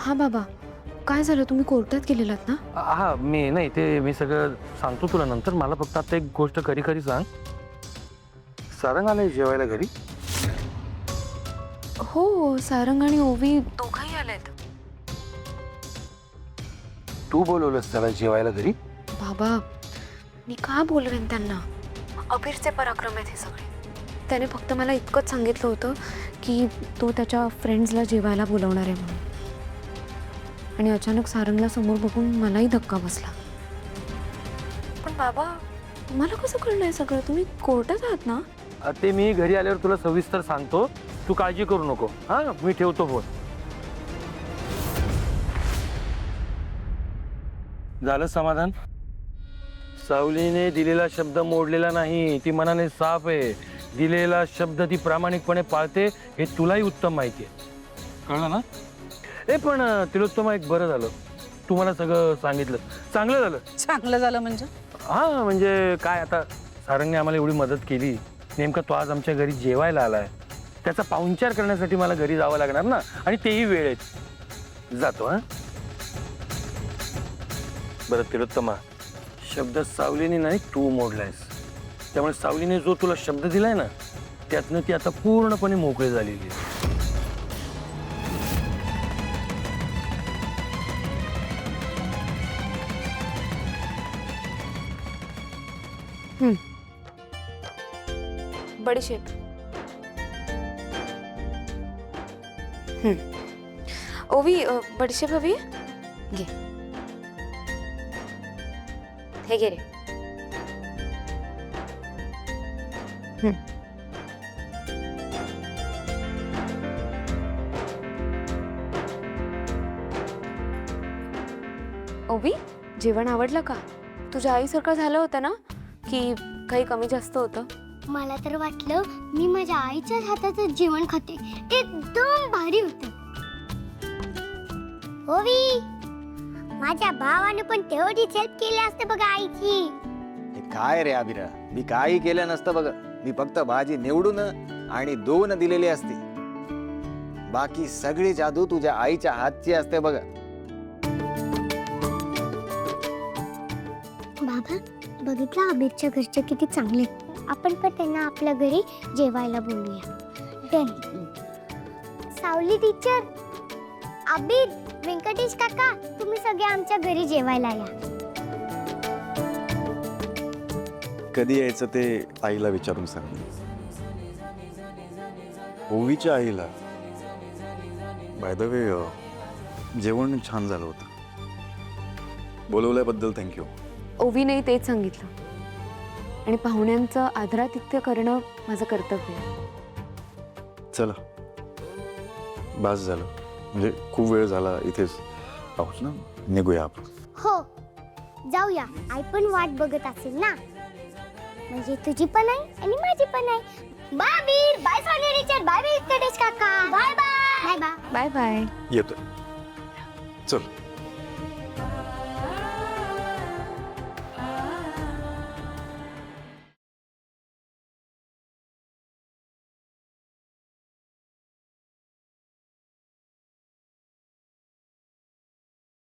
हा बाबा, काय झालं? तुम्ही कोर्टात गेलेलात ना? हा मी नाही ते मी सगळं सांगतो तुला नंतर. मला फक्त आता एक गोष्ट खरी खरी सांग. सारंग आलाय जेवायला घरी? हो, सारंग आणि ओवी दोघंही आलेत. तू बोलवलंस त्याला जेवायला घरी? बाबा, मी का बोलवेन त्यांना? अबीरचे पराक्रम आहेत हे सगळे. त्याने फक्त मला इतकंच सांगितलं होतं की तो त्याच्या फ्रेंड्सला जेवायला बोलवणार आहे म्हणून. आणि अचानक सारंगला समोर बघून मलाही धक्का बसला. पण बाबा, तुम्हाला कसं कळलंय सगळं? तुम्ही कोर्टात आहात ना? ते मी घरी आल्यावर तुला सविस्तर सांगतो. तू काळजी करू नको. हा मी ठेवतो फोन. झालं समाधान? सावलीने दिलेला शब्द मोडलेला नाही. ती मनाने साफ आहे. दिलेला शब्द ती प्रामाणिकपणे पाळते हे तुलाही उत्तम माहिती आहे. कळलं ना? पण तिलोत्तमा, एक बरं झालं तू मला सगळं सांगितलं. चांगलं झालं. चांगलं झालं म्हणजे? हा म्हणजे काय, आता सारंगने आम्हाला एवढी मदत केली. नेमका तो आज आमच्या घरी जेवायला आलाय. त्याचा पाहुणचार करण्यासाठी मला घरी जावं लागणार ना, आणि तेही वेळेत. जातो हा. बरं तिलोत्तमा, शब्द सावलीने नाही तू मोडलायस. त्यामुळे सावलीने जो तुला शब्द दिलाय ना, त्यातनं ती आता पूर्णपणे मोकळी झालेली आहे. बडीशेप. ओवी, बडीशेप हवी आहे? घे. हे घे रे. ओवी, जेवण आवडलं का? तुझ्या आईसारखं झालं होतं ना, की काही कमी जास्त होतं? मला तर वाटलं मी माझ्या आईच्या हाताचं जेवण खाते. एकदम भारी होतं. ओवी, माझ्या भावाने पण तेवढीच हेल्प केली असते बघा आईची. हे काय रे अभिरा, मी काही केलं नसतं बघ. मी फक्त भाजी निवडून आणि 2 दिलेली असते. बाकी सगळी जादू तुझ्या आईच्या हातची असते बघ. बाबा, बघितलं अबीरच्या घरचे किती चांगले. आपण पण त्यांना आपल्या घरी जेवायला बोलूया. डन. सावली टीचर, अबीर, व्यंकटेश काका, तुम्ही सगळे आमच्या घरी जेवायला या. कधी यायचं ते आईला विचारून सांग. ओवीच्या आईला. बाय द वे, जेवण छान झालं होतं. बोलवल्याबद्दल थँक्यू. ओवीने तेच सांगितलं. आणि पाहुण्यांचं आदरातिथ्य करणं माझं कर्तव्य आहे. चला, बास झालं. म्हणजे खूप वेळ झाला इथेच आहोत ना, निघूया आपण. हो, जाऊया. आई पण वाट बघत असेल ना. म्हणजे तुझी पण आहे आणि माझी पण आहे. Bye Veer, bye Savli teacher, bye Venkatesh काका, bye bye. Bye bye. Bye bye. येतोय. चल.